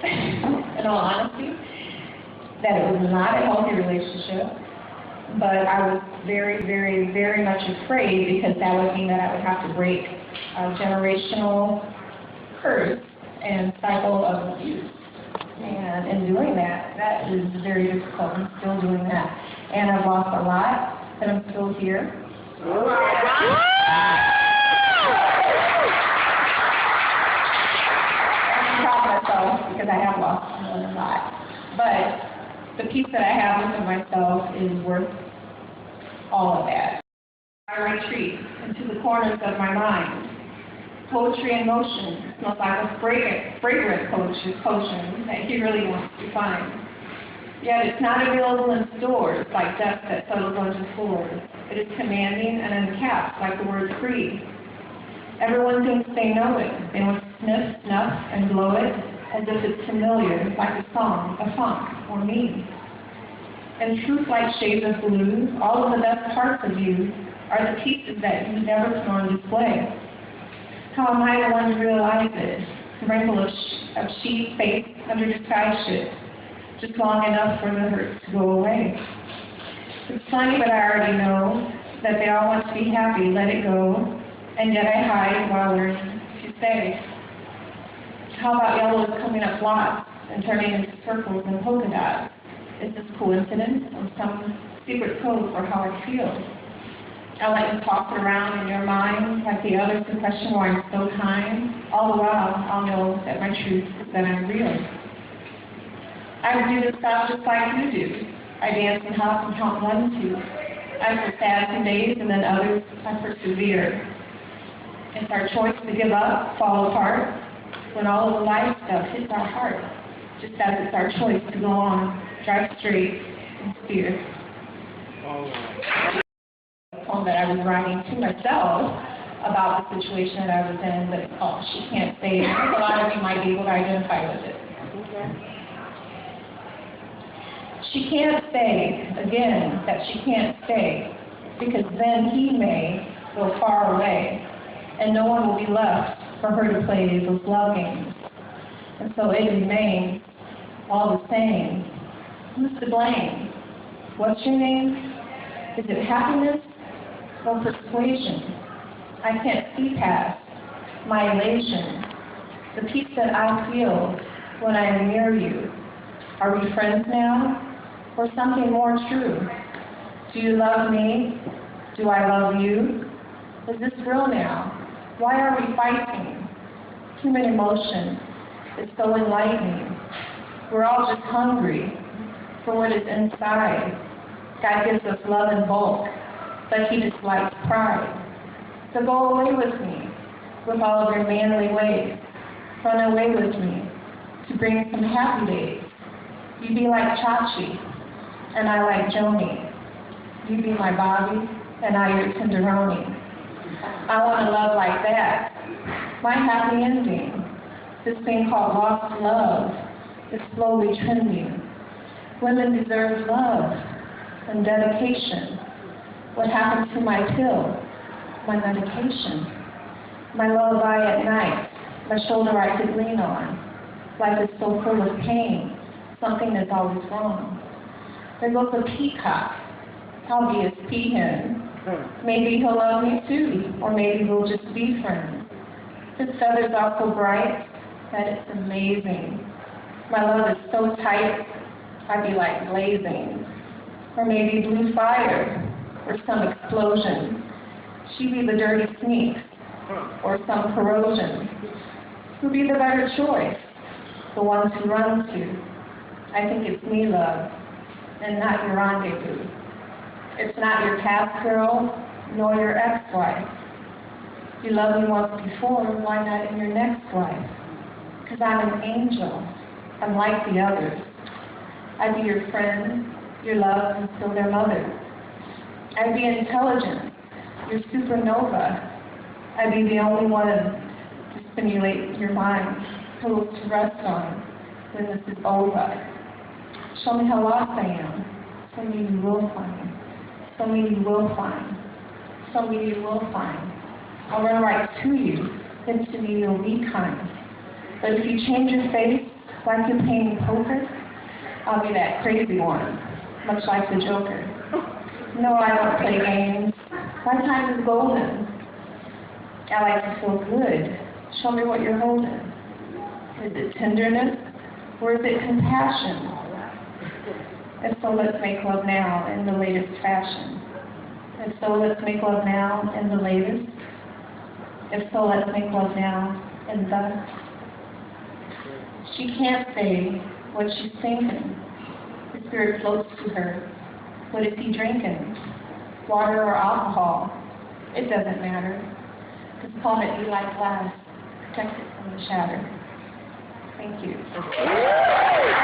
in all honesty, that it was not a healthy relationship. But I was very, very, very much afraid because that would mean that I would have to break a generational curse and cycle of abuse. And in doing that, that is very difficult. I'm still doing that. And I've lost a lot, but I'm still here. I'm proud of myself because I have lost a lot. But the peace that I have within myself is worth all of that. I retreat into the corners of my mind. Poetry in motion smells like a fragrant potion that he really wants to find. Yet it's not available in stores like dust that settles onto floors. It is commanding and uncapped like the word free. Everyone thinks they know it. They want to sniff, snuff, and blow it as if it's familiar, like a song, a funk, or me. And truth like shades of blue, all of the best parts of you are the pieces that you never put on display. How am I the one to realize it? A wrinkle of sheet face under disguise shit, just long enough for the hurt to go away. It's funny, but I already know that they all want to be happy, let it go, and yet I hide while learning to stay. How about yellows coming up lots and turning into circles and polka dots? Is this coincidence or some secret code for how I feel? I let you toss it around in your mind like the others who question why I'm so kind. All the while, I'll know that my truth is that I'm real. I do this stuff just like you do. I dance and hop and count 1, 2. I feel sad some days and then others I persevere. It's our choice to give up, fall apart, when all of the life stuff hits our heart. Just as it's our choice to go on, drive straight, and steer. Poem that I was writing to myself about the situation that I was in, but it's called She Can't Stay. A lot of you might be able to identify with it. She can't stay, again, that she can't stay, because then he may go far away, and no one will be left for her to play those love games. And so it remains all the same. Who's to blame? What's your name? Is it happiness or persuasion? I can't see past my elation, the peace that I feel when I am near you. Are we friends now, or something more true? Do you love me? Do I love you? Is this real now? Why are we fighting? Human emotion is so enlightening. We're all just hungry for what is inside. God gives us love in bulk, but he dislikes pride. So go away with me, with all of your manly ways. Run away with me, to bring some happy days. You be like Chachi, and I like Joni. You be my Bobby, and I your tenderoni. I want to love like that. My happy ending. This thing called lost love is slowly trending. Women deserve love and dedication. What happened to my pill, my medication, my lullaby at night, my shoulder I could lean on? Life is so full of pain, something is always wrong. There goes a peacock, I'll be his peahen. Maybe he'll love me too, or maybe we'll just be friends. His feathers are so bright that it's amazing. My love is so tight, I'd be like blazing. Or maybe blue fire, or some explosion. She'd be the dirty sneak, or some corrosion. Who'd be the better choice? The one to run to. I think it's me, love, and not your rendezvous. It's not your past girl, nor your ex-wife. You loved me once before, why not in your next life? Because I'm an angel, unlike the others. I'd be your friend, your love, and still their mother. I'd be intelligent, your supernova. I'd be the only one to stimulate your mind, pillows to rest on when this is over. Show me how lost I am. Show me you will find. Show me you will find. Show me you will find. I'll run right to you. Then to me you'll be kind. But if you change your face Like you're playing poker? I'll be that crazy one, much like the Joker. No, I don't play games. My time is golden. I like to feel good. Show me what you're holding. Is it tenderness or is it compassion? If so, let's make love now in the latest fashion. If so, let's make love now in the latest. If so, let's make love now in the. She can't say what she's thinking. The spirit floats to her. What is he drinking? Water or alcohol? It doesn't matter. Because palm it be like glass, protect it from the shatter. Thank you.